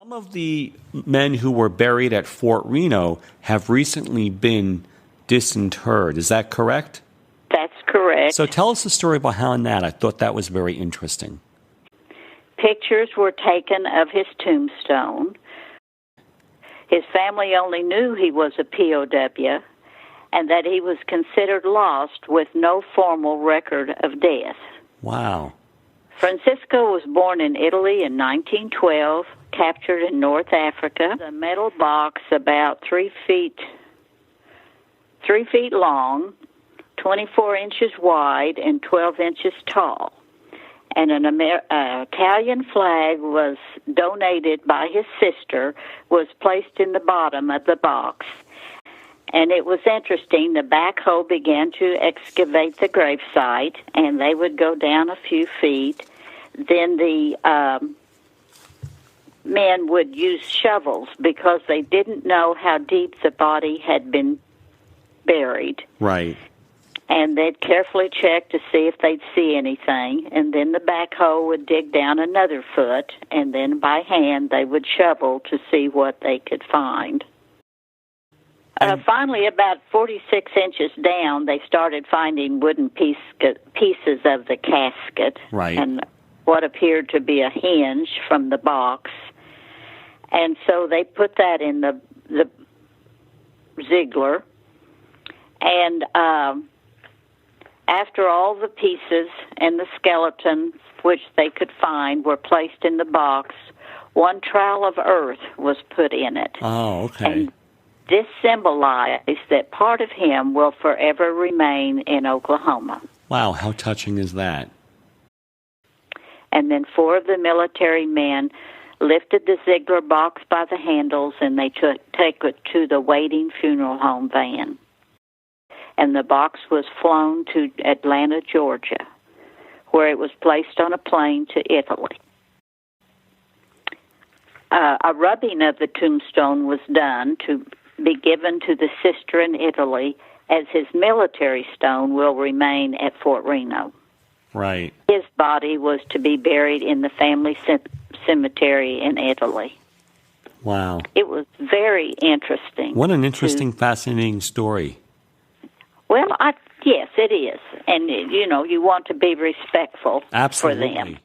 Some of the men who were buried at Fort Reno have recently been disinterred. Is that correct? That's correct. So tell us the story behind that. I thought that was very interesting. Pictures were taken of his tombstone. His family only knew he was a POW and that he was considered lost with no formal record of death. Wow. Francisco was born in Italy in 1912, captured in North Africa. A metal box about 3 feet long, 24 inches wide, and 12 inches tall. And an Italian flag was donated by his sister, was placed in the bottom of the box. And it was interesting, the backhoe began to excavate the gravesite, and they would go down a few feet. Then the men would use shovels because they didn't know how deep the body had been buried. Right. And they'd carefully check to see if they'd see anything, and then the backhoe would dig down another foot, and then by hand they would shovel to see what they could find. Finally, about 46 inches down, they started finding wooden pieces of the casket, right, and what appeared to be a hinge from the box. And so they put that in the Ziegler, and after all the pieces and the skeleton which they could find were placed in the box, one trowel of earth was put in it. Oh, okay. And this symbolized that part of him will forever remain in Oklahoma. Wow, how touching is that? And then 4 of the military men lifted the Ziegler box by the handles, and they take it to the waiting funeral home van. And the box was flown to Atlanta, Georgia, where it was placed on a plane to Italy. A rubbing of the tombstone was done to be given to the sister in Italy, as his military stone will remain at Fort Reno. Right. His body was to be buried in the family cemetery in Italy. Wow. It was very interesting. What an interesting, fascinating story. Well, yes, it is. And, you want to be respectful Absolutely. for them.